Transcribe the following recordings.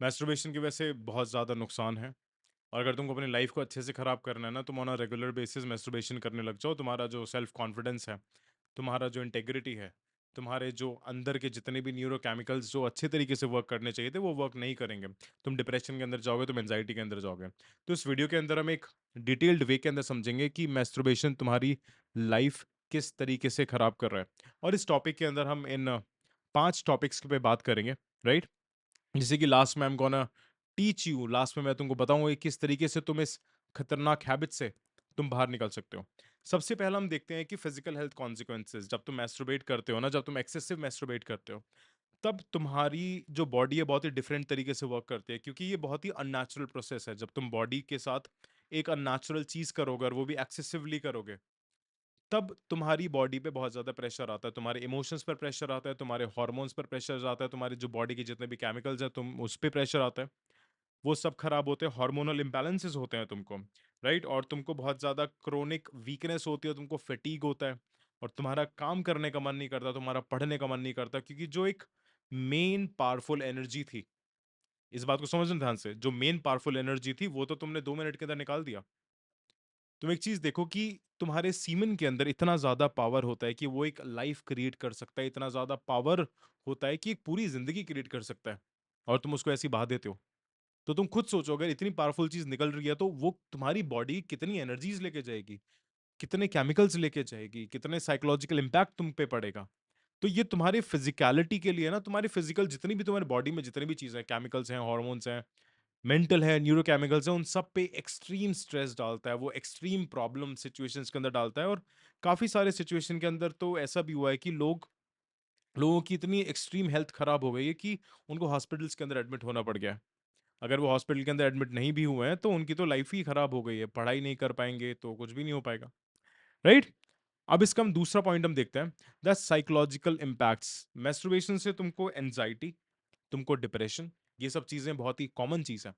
Masturbation की वजह से बहुत ज़्यादा नुकसान है और अगर तुमको अपनी लाइफ को अच्छे से ख़राब करना है ना, तुम on a regular basis masturbation करने लग जाओ, तुम्हारा जो सेल्फ कॉन्फिडेंस है, तुम्हारा जो इंटेग्रिटी है, तुम्हारे जो अंदर के जितने भी न्यूरोकेमिकल्स जो अच्छे तरीके से वर्क करने चाहिए थे, वो वर्क नहीं करेंगे। तुम डिप्रेशन के अंदर जाओगे, तुम एंजाइटी के अंदर जाओगे। तो इस वीडियो के अंदर हम एक डिटेल्ड वे के अंदर समझेंगे कि मैस्टरबेशन तुम्हारी लाइफ किस तरीके से ख़राब कर रहा है। और इस टॉपिक के अंदर हम इन 5 टॉपिक्स पे बात करेंगे, राइट? जैसे कि लास्ट में I am gonna teach you, last में मैं तुमको बताऊंगा कि किस तरीके से तुम इस खतरनाक हैबिट से तुम बाहर निकल सकते हो। सबसे पहला हम देखते हैं कि फिजिकल हेल्थ कॉन्सिक्वेंसेज। जब तुम मैस्टरबेट करते हो ना, जब तुम एक्सेसिव मैस्टरबेट करते हो, तब तुम्हारी जो बॉडी है बहुत ही डिफरेंट तरीके से वर्क करती है, क्योंकि ये बहुत ही अननेचुरल प्रोसेस है। जब तुम बॉडी के साथ एक अननेचुरल चीज करोगे और वो भी एक्सेसिवली करोगे, तब तुम्हारी बॉडी पे बहुत ज़्यादा प्रेशर आता है, तुम्हारे इमोशंस पर प्रेशर आता है, तुम्हारे हार्मोन्स पर प्रेशर आता है, तुम्हारी जो बॉडी के जितने भी केमिकल्स हैं तुम उस पे प्रेशर आता है, वो सब खराब होते हैं, हार्मोनल इम्बैलेंसेस होते हैं तुमको, राइट? और तुमको बहुत ज़्यादा क्रोनिक वीकनेस होती है, तुमको फटीग होता है और तुम्हारा काम करने का मन नहीं करता, तुम्हारा पढ़ने का मन नहीं करता, क्योंकि जो एक मेन पावरफुल एनर्जी थी, इस बात को समझना ध्यान से, जो मेन पावरफुल एनर्जी थी वो तो तुमने 2 मिनट के अंदर निकाल दिया। तुम एक चीज देखो कि तुम्हारे सीमन के अंदर इतना ज्यादा पावर होता है कि वो एक लाइफ क्रिएट कर सकता है, इतना ज्यादा पावर होता है कि एक पूरी जिंदगी क्रिएट कर सकता है, और तुम उसको ऐसी बहा देते हो। तो तुम खुद सोचो, अगर इतनी पावरफुल चीज निकल रही है तो वो तुम्हारी बॉडी कितनी एनर्जीज लेके जाएगी, कितने केमिकल्स लेके जाएगी, कितने साइकोलॉजिकल इम्पैक्ट तुम पे पड़ेगा। तो ये तुम्हारी फिजिकलिटी के लिए ना, तुम्हारी फिजिकल जितनी भी तुम्हारी बॉडी में जितनी भी चीजें, केमिकल्स हैं, हॉर्मोन्स हैं, मेंटल है, न्यूरोकेमिकल्स है, उन सब पे एक्सट्रीम स्ट्रेस डालता है, वो एक्सट्रीम प्रॉब्लम सिचुएशंस के अंदर डालता है। और काफी सारे सिचुएशन के अंदर तो ऐसा भी हुआ है कि लोगों की इतनी एक्सट्रीम हेल्थ खराब हो गई है कि उनको हॉस्पिटल्स के अंदर एडमिट होना पड़ गया है। अगर वो हॉस्पिटल के अंदर एडमिट नहीं भी हुए हैं तो उनकी तो लाइफ ही खराब हो गई है, पढ़ाई नहीं कर पाएंगे तो कुछ भी नहीं हो पाएगा, राइट? अब इसका हम दूसरा पॉइंट हम देखते हैं, द साइकोलॉजिकल इम्पैक्ट्स। मैस्टरबेशन से तुमको एंजाइटी, तुमको डिप्रेशन, ये सब चीजें बहुत ही कॉमन चीज है।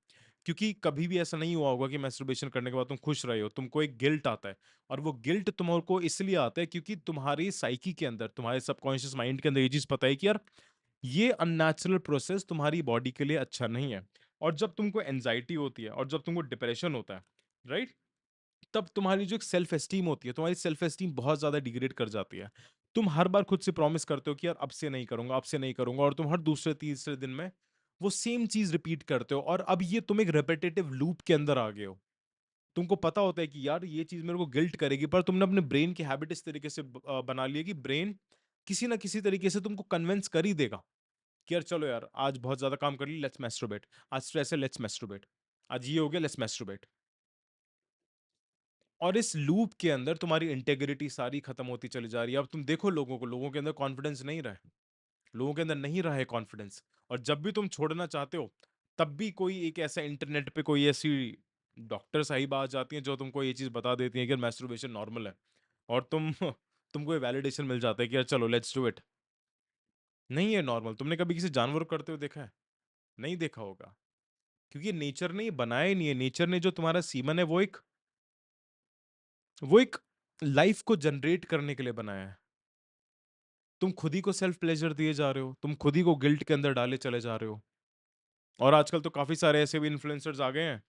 क्योंकि कभी भी ऐसा नहीं हुआ होगा कि मैस्टरबेशन करने के बाद तुम खुश रहे हो, तुमको एक गिल्ट आता है। और वो गिल्ट तुमको इसलिए आता है क्योंकि तुम्हारी साइकी के अंदर, तुम्हारे सबकॉन्शियस माइंड के अंदर ये चीज पता है कि यार ये अननेचुरल प्रोसेस तुम्हारी बॉडी के लिए अच्छा नहीं है। और जब तुमको एंजाइटी होती है और जब तुमको डिप्रेशन होता है, राइट, तब तुम्हारी जो एक सेल्फ एस्टीम होती है, तुम्हारी सेल्फ एस्टीम बहुत ज्यादा डिग्रेड कर जाती है। तुम हर बार खुद से प्रॉमिस करते हो कि यार अब से नहीं करूंगा, अब से नहीं करूंगा, और तुम हर दूसरे तीसरे दिन में वो सेम चीज रिपीट करते हो, और अब ये तुम एक रेपिटेटिव लूप के अंदर आ गए हो। तुमको पता होता है कि यार ये चीज मेरे को गिल्ट करेगी, पर तुमने अपने ब्रेन की हैबिट इस तरीके से बना ली है कि ब्रेन किसी ना किसी तरीके से तुमको कन्विंस कर ही देगा कि यार चलो यार, आज बहुत ज्यादा काम कर ली, लेट्स मैस्टरबेट। आज स्ट्रेस है, लेट्स मैस्टरबेट। आज ये हो गया, लेट्स मैस्टरबेट। और इस लूप के अंदर तुम्हारी इंटेग्रिटी सारी खत्म होती चली जा रही है। अब तुम देखो लोगों के अंदर कॉन्फिडेंस नहीं रहा है, लोगों के अंदर नहीं रहा है कॉन्फिडेंस। और जब भी तुम छोड़ना चाहते हो, तब भी कोई एक ऐसा इंटरनेट पे कोई ऐसी डॉक्टर साहिबा आ जाती हैं जो तुमको ये चीज बता देती हैं कि मैस्टरबेशन नॉर्मल है। और तुमको ये वैलिडेशन मिल जाता है कि यार चलो लेट्स डू इट। नहीं है नॉर्मल। तुमने कभी किसी जानवर को करते हुए देखा है? नहीं देखा होगा, क्योंकि नेचर ने ये बनाया ही नहीं है। नेचर ने जो तुम्हारा सीमन है वो एक लाइफ को जनरेट करने के लिए बनाया है। तुम खुद ही को सेल्फ प्लेजर दिए जा रहे हो, तुम खुद ही को गिल्ट के अंदर डाले चले जा रहे हो। और आजकल तो काफी सारे ऐसे भी इन्फ्लुएंसर्स आ गए हैं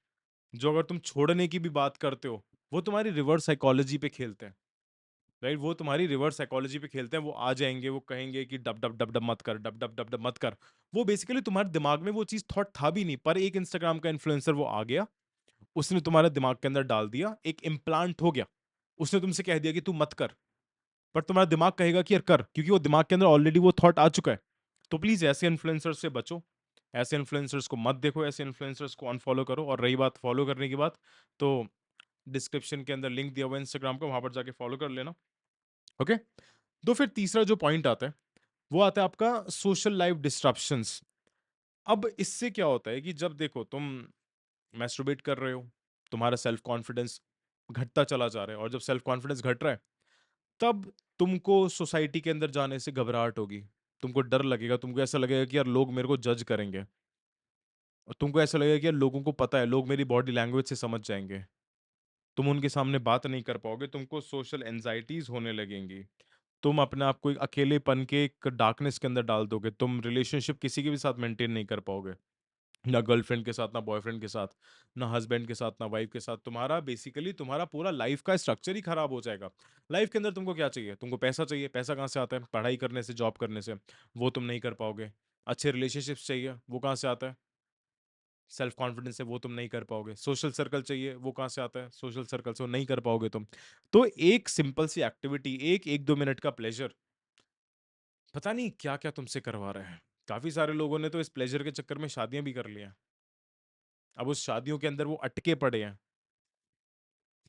जो अगर तुम छोड़ने की भी बात करते हो, वो तुम्हारी रिवर्स साइकोलॉजी पे खेलते हैं, राइट? वो तुम्हारी रिवर्स साइकोलॉजी पे खेलते हैं। वो आ जाएंगे, वो कहेंगे कि डब डब डब डब मत कर, डब डब डब डब मत कर। वो बेसिकली तुम्हारे दिमाग में वो चीज थॉट था भी नहीं, पर एक इंस्टाग्राम का इन्फ्लुएंसर वो आ गया, उसने तुम्हारे दिमाग के अंदर डाल दिया, एक इम्प्लांट हो गया। उसने तुमसे कह दिया कि तू मत कर, पर तुम्हारा दिमाग कहेगा कि यार कर, क्योंकि वो दिमाग के अंदर ऑलरेडी वो थॉट आ चुका है। तो प्लीज ऐसे इन्फ्लुएंसर्स से बचो, ऐसे इन्फ्लुएंसर्स को मत देखो, ऐसे इन्फ्लुएंसर्स को अनफॉलो करो। और रही बात फॉलो करने की बात, तो डिस्क्रिप्शन के अंदर लिंक दिया हुआ है इंस्टाग्राम का, वहां पर जाके फॉलो कर लेना। ओके। तो फिर तीसरा जो पॉइंट आता है, वो आता है आपका सोशल लाइफ डिस्ट्रप्शंस। अब इससे क्या होता है कि जब देखो तुम मैस्टरबेट कर रहे हो, तुम्हारा सेल्फ कॉन्फिडेंस घटता चला जा रहा है, और जब सेल्फ कॉन्फिडेंस घट रहा है, तब तुमको सोसाइटी के अंदर जाने से घबराहट होगी, तुमको डर लगेगा, तुमको ऐसा लगेगा कि यार लोग मेरे को जज करेंगे, और तुमको ऐसा लगेगा कि यार लोगों को पता है, लोग मेरी बॉडी लैंग्वेज से समझ जाएंगे। तुम उनके सामने बात नहीं कर पाओगे, तुमको सोशल एंजाइटीज होने लगेंगी। तुम अपने आप को एक अकेलेपन के एक डार्कनेस के अंदर डाल दोगे, तुम रिलेशनशिप किसी के भी साथ मेंटेन नहीं कर पाओगे। ना गर्लफ्रेंड के साथ, ना बॉयफ्रेंड के साथ, ना हस्बैंड के साथ, ना वाइफ के साथ। तुम्हारा बेसिकली तुम्हारा पूरा लाइफ का स्ट्रक्चर ही खराब हो जाएगा। लाइफ के अंदर तुमको क्या चाहिए? तुमको पैसा चाहिए। पैसा कहाँ से आता है? पढ़ाई करने से, जॉब करने से। वो तुम नहीं कर पाओगे। अच्छे रिलेशनशिप्स चाहिए। वो कहाँ से आता है? सेल्फ कॉन्फिडेंस है, वो तुम नहीं कर पाओगे। सोशल सर्कल चाहिए। वो कहाँ से आता है? सोशल सर्कल से। वो नहीं कर पाओगे तुम। तो एक सिंपल सी एक्टिविटी, एक एक 2 मिनट का प्लेजर, पता नहीं क्या क्या तुमसे करवा रहे हैं। काफी सारे लोगों ने तो इस प्लेजर के चक्कर में शादियां भी कर ली हैं। अब उस शादियों के अंदर वो अटके पड़े हैं।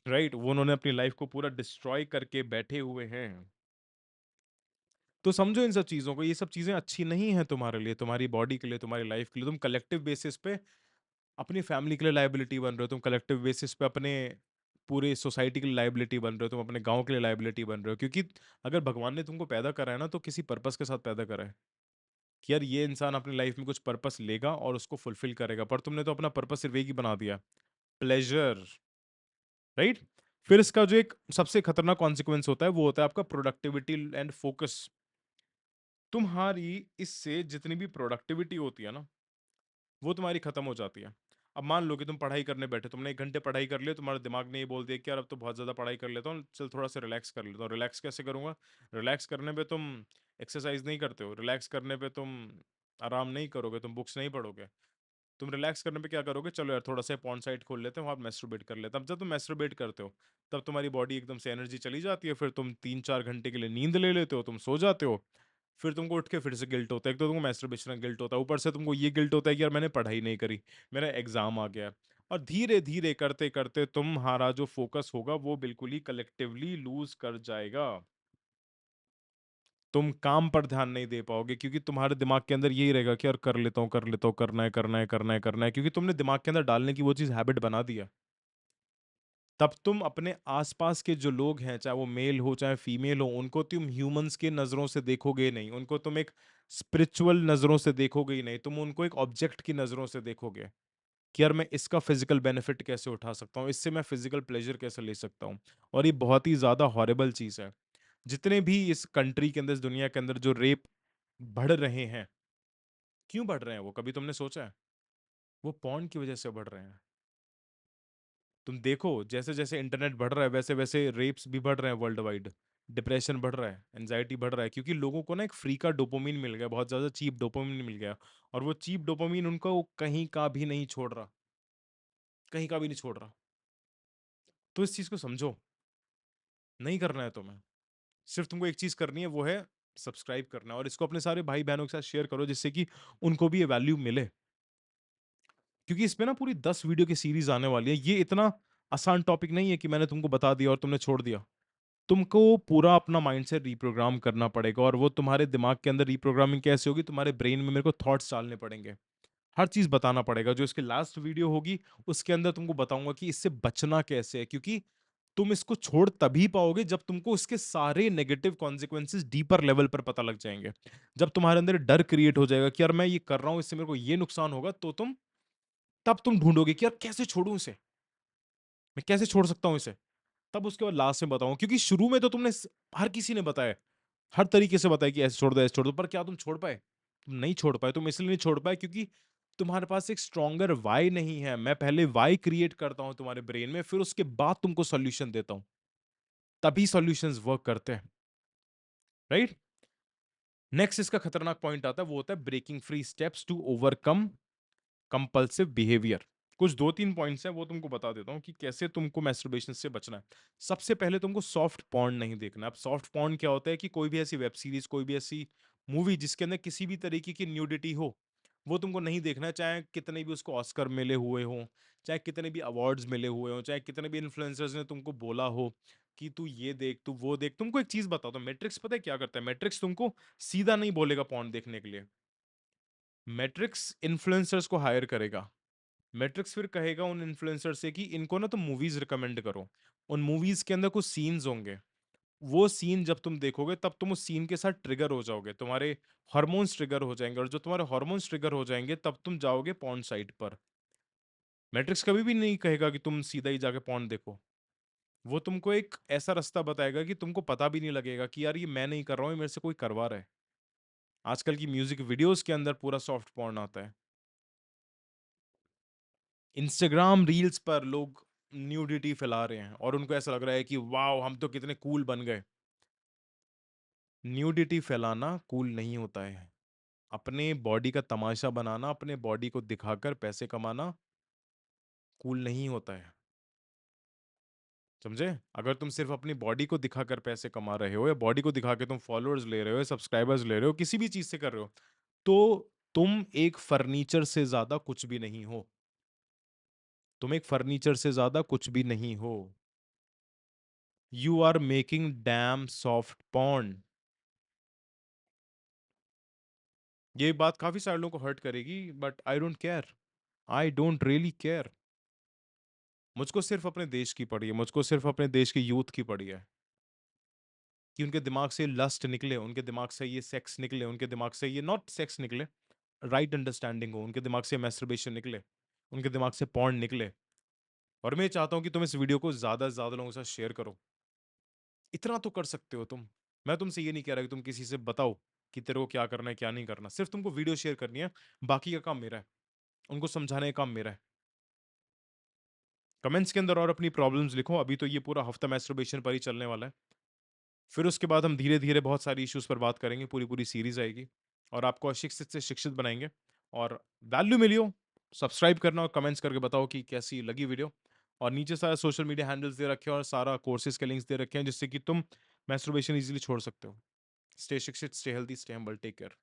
राइट, वो उन्होंने अपनी लाइफ को पूरा डिस्ट्रॉय करके बैठे हुए हैं। तो समझो इन सब चीजों को, ये सब चीजें अच्छी नहीं है तुम्हारे लिए, तुम्हारी बॉडी के लिए, तुम्हारी लाइफ के लिए। तुम कलेक्टिव बेसिस पे अपनी फैमिली के लिए लाइबिलिटी बन रहे हो। तुम कलेक्टिव बेसिस पे अपने पूरे सोसाइटी के लिए लाइबिलिटी बन रहे हो। तुम अपने गांव के लिए लाइबिलिटी बन रहे हो। क्योंकि अगर भगवान ने तुमको पैदा करा है ना, तो किसी पर्पस के साथ पैदा करा है कि यार ये इंसान अपनी लाइफ में कुछ पर्पस लेगा और उसको फुलफिल करेगा। पर तुमने तो अपना पर्पस सिर्फ एक ही बना दिया, प्लेजर। राइट। फिर इसका जो एक सबसे खतरनाक कॉन्सिक्वेंस होता है वो होता है आपका प्रोडक्टिविटी एंड फोकस। तुम्हारी इससे जितनी भी प्रोडक्टिविटी होती है ना, वो तुम्हारी खत्म हो जाती है। अब मान लो कि तुम पढ़ाई करने बैठे, तुमने 1 घंटे पढ़ाई कर लिया, तुम्हारे दिमाग ने ये बोल दिया कि यार अब तो बहुत ज्यादा पढ़ाई कर लेता हूँ, चल थोड़ा सा रिलैक्स कर लेता हूँ। रिलैक्स कैसे करूंगा? रिलैक्स करने पे तुम एक्सरसाइज नहीं करते हो। रिलैक्स करने पे तुम आराम नहीं करोगे, तुम बुक्स नहीं पढ़ोगे। तुम रिलैक्स करने पे क्या करोगे? चलो यार थोड़ा सा पॉन साइट खोल लेते हैं, वहां मैस्ट्रोबेट कर लेते हैं। अब जब तुम मैस्ट्रोबेट करते हो, तब तुम्हारी बॉडी एकदम से एनर्जी चली जाती है। फिर तुम 3-4 घंटे के लिए नींद ले लेते हो, तुम सो जाते हो। फिर तुमको उठ के फिर से गिल्ट होता है। एक तो तुमको मैस्टरबेशन का गिल्ट होता है, ऊपर से तुमको ये गिल्ट होता है कि यार मैंने पढ़ाई नहीं करी, मेरा एग्जाम आ गया। और धीरे धीरे करते करते तुम्हारा जो फोकस होगा वो बिल्कुल ही कलेक्टिवली लूज कर जाएगा। तुम काम पर ध्यान नहीं दे पाओगे, क्योंकि तुम्हारे दिमाग के अंदर यही रहेगा कि यार कर लेता हूँ, कर लेता हूँ, करना है, करना है, करना है, करना है। क्योंकि तुमने दिमाग के अंदर डालने की वो चीज हैबिट बना दिया। तब तुम अपने आसपास के जो लोग हैं, चाहे वो मेल हो चाहे फीमेल हो, उनको तुम ह्यूमंस के नजरों से देखोगे नहीं। उनको तुम एक स्पिरिचुअल नजरों से देखोगे ही नहीं। तुम उनको एक ऑब्जेक्ट की नजरों से देखोगे कि यार मैं इसका फिजिकल बेनिफिट कैसे उठा सकता हूँ, इससे मैं फिजिकल प्लेजर कैसे ले सकता हूँ। और ये बहुत ही ज्यादा हॉरिबल चीज है। जितने भी इस कंट्री के अंदर, इस दुनिया के अंदर जो रेप बढ़ रहे हैं, क्यों बढ़ रहे हैं? वो कभी तुमने सोचा है? वो पॉर्न की वजह से बढ़ रहे हैं। तुम देखो, जैसे जैसे इंटरनेट बढ़ रहा है, वैसे वैसे रेप्स भी बढ़ रहे हैं वर्ल्ड वाइड। डिप्रेशन बढ़ रहा है, एंजाइटी बढ़ रहा है, क्योंकि लोगों को ना एक फ्री का डोपामिन मिल गया, बहुत ज्यादा चीप डोपामिन मिल गया। और वो चीप डोपामिन उनको कहीं का भी नहीं छोड़ रहा, कहीं का भी नहीं छोड़ रहा। तो इस चीज को समझो, नहीं करना है तुम्हें। सिर्फ तुमको एक चीज करनी है, वो है सब्सक्राइब करना है। और इसको अपने सारे भाई बहनों के साथ शेयर करो, जिससे कि उनको भी ये वैल्यू मिले। क्योंकि इसमें ना पूरी 10 वीडियो की सीरीज आने वाली है। ये इतना आसान टॉपिक नहीं है कि मैंने तुमको बता दिया और तुमने छोड़ दिया। तुमको पूरा अपना माइंडसेट रिप्रोग्राम करना पड़ेगा। और वो तुम्हारे दिमाग के अंदर रिप्रोग्रामिंग कैसे होगी? तुम्हारे ब्रेन में मेरे को थॉट्स डालने पड़ेंगे, हर चीज बताना पड़ेगा। जो इसकी लास्ट वीडियो होगी उसके अंदर तुमको बताऊंगा कि इससे बचना कैसे है। क्योंकि तुम इसको छोड़ तभी पाओगे जब तुमको इसके सारे नेगेटिव कॉन्सिक्वेंसेस डीपर लेवल पर पता लग जाएंगे। जब तुम्हारे अंदर डर क्रिएट हो जाएगा कि यार मैं ये कर रहा हूं, इससे मेरे को ये नुकसान होगा, तो तुम तब तुम ढूंढोगे कि यार कैसे छोड़ूं इसे, मैं कैसे छोड़ सकता हूं इसे। तब उसके बाद लास्ट में बताऊं। क्योंकि शुरू में तो तुमने हर किसी ने बताया, हर तरीके से बताया कि ऐसे छोड़ दो, ऐसे छोड़ दो, पर क्या तुम छोड़ पाए? तुम नहीं छोड़ पाए। तुम इसलिए नहीं छोड़ पाए क्योंकि तुम्हारे पास एक स्ट्रॉन्गर वाई नहीं है। मैं पहले वाई क्रिएट करता हूं तुम्हारे ब्रेन में, फिर उसके बाद तुमको सॉल्यूशन देता हूं। तभी सॉल्यूशंस वर्क करते हैं। राइट। नेक्स्ट इसका खतरनाक पॉइंट आता है, वो होता है breaking free steps to overcome compulsive behaviour. कुछ 2-3 पॉइंट्स हैं, वो तुमको बता देता हूँ कि कैसे तुमको मैस्टरबेशन से बचना है। सबसे पहले तुमको सॉफ्ट पॉर्न नहीं देखना। अब सॉफ्ट पॉर्न क्या होता है? कि कोई भी ऐसी वेब सीरीज, कोई भी ऐसी मूवी जिसके अंदर किसी भी तरीके की न्यूडिटी हो, वो तुमको नहीं देखना है। चाहे कितने भी उसको ऑस्कर मिले हुए हों, चाहे कितने भी अवार्ड्स मिले हुए हों, चाहे कितने भी इन्फ्लुएंसर्स ने तुमको बोला हो कि तू ये देख, तू वो देख। तुमको एक चीज बताता हूँ, मैट्रिक्स पता है क्या करता है? मैट्रिक्स तुमको सीधा नहीं बोलेगा पॉर्न देखने के लिए। मैट्रिक्स इन्फ्लुएंसर्स को हायर करेगा। मैट्रिक्स फिर कहेगा उन इन्फ्लुएंसर से कि इनको ना तुम मूवीज रिकमेंड करो। उन मूवीज के अंदर कुछ सीन्स होंगे, वो सीन जब तुम देखोगे तब तुम उस सीन के साथ ट्रिगर हो जाओगे, तुम्हारे हार्मोन्स ट्रिगर हो जाएंगे। और जो तुम्हारे हार्मोन्स ट्रिगर हो जाएंगे तब तुम जाओगे पॉर्न साइट पर। मैट्रिक्स कभी भी नहीं कहेगा कि तुम सीधा ही जाके पॉर्न देखो। वो तुमको एक ऐसा रास्ता बताएगा कि तुमको पता भी नहीं लगेगा कि यार ये मैं नहीं कर रहा हूँ, ये मेरे से कोई करवा रहा है। आजकल की म्यूजिक वीडियोस के अंदर पूरा सॉफ्ट पॉर्न आता है। इंस्टाग्राम रील्स पर लोग न्यूडिटी फैला रहे हैं और उनको ऐसा लग रहा है कि वाओ हम तो कितने कूल बन गए। न्यूडिटी फैलाना कूल नहीं होता है। अपने बॉडी का तमाशा बनाना, अपने बॉडी को दिखाकर पैसे कमाना कूल नहीं होता है। समझे? अगर तुम सिर्फ अपनी बॉडी को दिखाकर पैसे कमा रहे हो या बॉडी को दिखा के तुम फॉलोअर्स ले रहे हो, सब्सक्राइबर्स ले रहे हो, किसी भी चीज से कर रहे हो, तो तुम एक फर्नीचर से ज्यादा कुछ भी नहीं हो। तुम एक फर्नीचर से ज्यादा कुछ भी नहीं हो। You are making dam soft pond. ये बात काफी सारे लोगों को हर्ट करेगी, but I don't care. I don't really care. मुझको सिर्फ अपने देश की पड़ी है, मुझको सिर्फ अपने देश के यूथ की पड़ी है कि उनके दिमाग से लस्ट निकले, उनके दिमाग से ये सेक्स निकले, उनके दिमाग से ये नॉट सेक्स निकले, राइट अंडरस्टैंडिंग हो, उनके दिमाग से मैस्टरबेशन निकले, उनके दिमाग से पॉर्न निकले। और मैं चाहता हूं कि तुम इस वीडियो को ज्यादा से ज्यादा लोगों के साथ शेयर करो। इतना तो कर सकते हो तुम। मैं तुमसे ये नहीं कह रहा कि तुम किसी से बताओ कि तेरे को क्या करना है क्या नहीं करना, सिर्फ तुमको वीडियो शेयर करनी है। बाकी का काम मेरा है, उनको समझाने का काम मेरा है। कमेंट्स के अंदर और अपनी प्रॉब्लम्स लिखो। अभी तो ये पूरा हफ्ता मैस्टरबेशन पर ही चलने वाला है। फिर उसके बाद हम धीरे धीरे बहुत सारी इश्यूज पर बात करेंगे, पूरी पूरी सीरीज आएगी और आपको अशिक्षित से शिक्षित बनाएंगे। और वैल्यू मिली हो, सब्सक्राइब करना और कमेंट्स करके बताओ कि कैसी लगी वीडियो। और नीचे सारे सोशल मीडिया हैंडल्स दे रखे हैं और सारा कोर्सेज के लिंक्स दे रखे हैं जिससे कि तुम मैस्टरबेशन इजीली छोड़ सकते हो। स्टे शिक्षित, stay healthy, stay humble, take care.